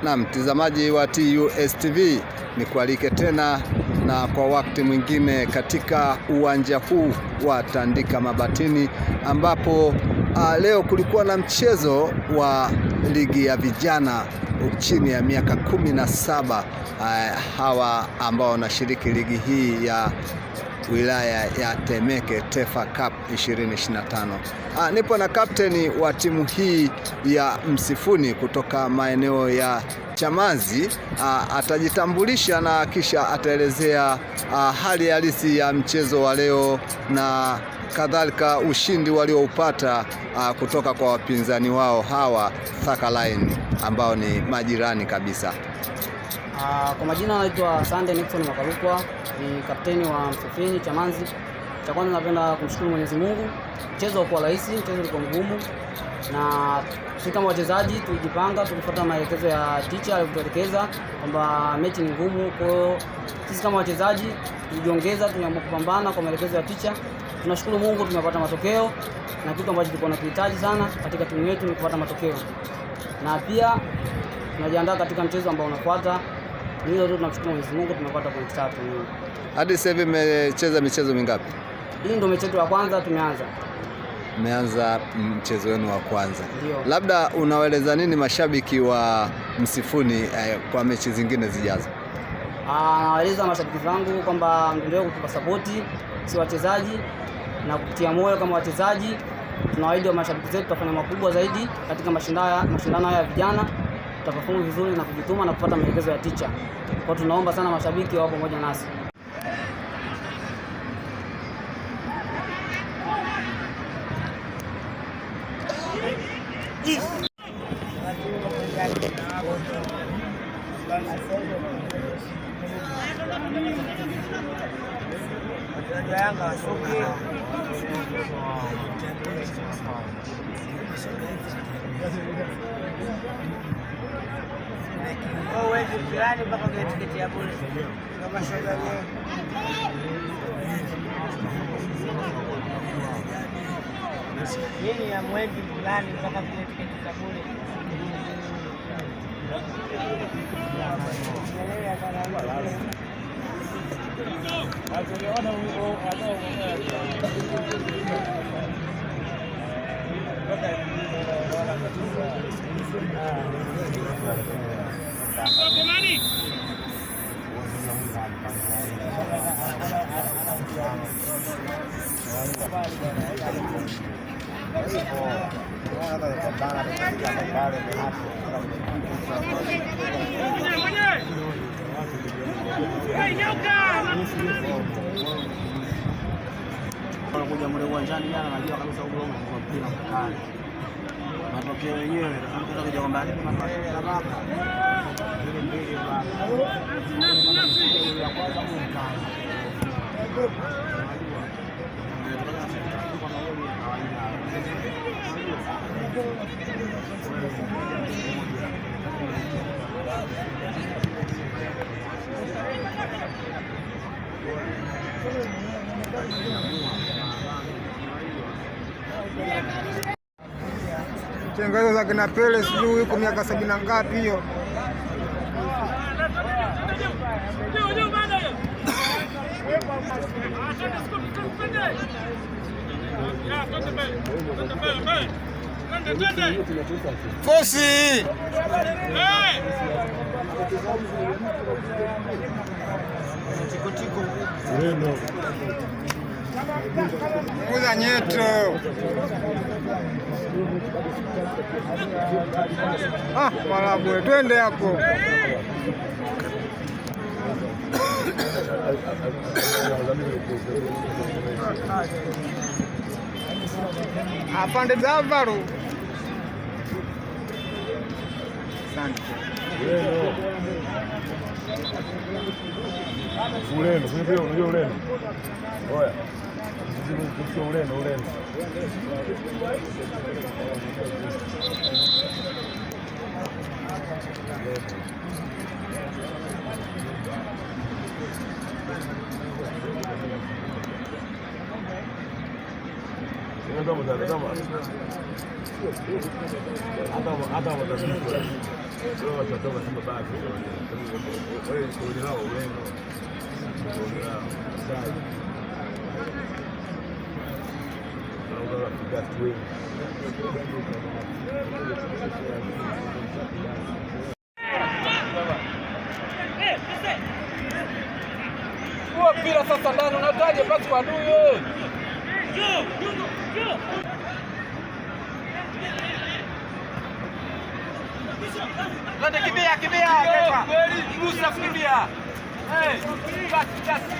Na mtazamaji wa TUS TV, nikualike tena na kwa wakati mwingine katika uwanja huu wa Tandika Mabatini, ambapo leo kulikuwa na mchezo wa ligi ya vijana chini ya miaka 17, hawa ambao wanashiriki ligi hii ya wilaya ya Temeke Taifa Cup 2025. Nipo na kapteni wa timu hii ya Msifuni kutoka maeneo ya Chamazi. Atajitambulisha na kisha ataelezea hali halisi ya mchezo wa leo na kadhalika ushindi walioupata kutoka kwa wapinzani wao hawa Thaka Line ambao ni majirani kabisa. Kwa majina naitwa Sande Nixon Makalukwa, ni kapteni wa Msifuni Chamazi. Cha kwanza napenda kumshukuru Mwenyezi Mungu. Mchezo ulikuwa rahisi, mchezo ulikuwa mgumu, na sisi kama wachezaji tulijipanga, tulifuata maelekezo ya teacher alivyotuelekeza kwamba mechi ni ngumu. Kwa hiyo sisi kama wachezaji tulijiongeza, tuliamua kupambana kwa maelekezo ya teacher. Tunashukuru Mungu tumepata matokeo, na kitu ambacho tulikuwa tunahitaji sana katika timu yetu ni kupata matokeo, na pia tunajiandaa katika mchezo ambao unafuata. Hilo tu tunashukuru Mwenyezi Mungu, tumepata point 3. Hadi sasa hivi mmecheza michezo mingapi? Hii ndio mechi yetu ya kwanza tumeanza. Mmeanza mchezo wenu wa kwanza. Ndiyo. Labda unawaeleza nini mashabiki wa Msifuni kwa mechi zingine zijazo? Nawaeleza mashabiki zangu kwamba ndio kutupa support si wachezaji na kutia moyo kama wachezaji. Tunawaahidi wa mashabiki zetu tutafanya makubwa zaidi katika mashindano haya ya vijana. Tutaperform vizuri na kujituma na kufuata maelekezo ya teacher. Kwa tunaomba sana mashabiki wao pamoja nasi. Yeye ya mwezi fulani mpaka kile tiketi za bure. Kuja mle uwanjani jana, najua kabisa huko kwa mpira mkali. Matokeo yenyewe tunataka kuja kwamba kuna matokeo ya baba. Ile mbili baba. Ya kwanza mkali. Chengazo za kina Pele sijui yuko miaka 70 na ngapi hiyo. Fosi! Tiko Ureno. Muza nyeto. Malabwe, twende hapo. Apande Zavaru. Asante. Ureno, unajua Ureno? Oya. Ureno. Mpira sasa ndani unataje pasi kwa adui wewe. Twende kimbia kimbia. Kweli Musa kimbia. Basi.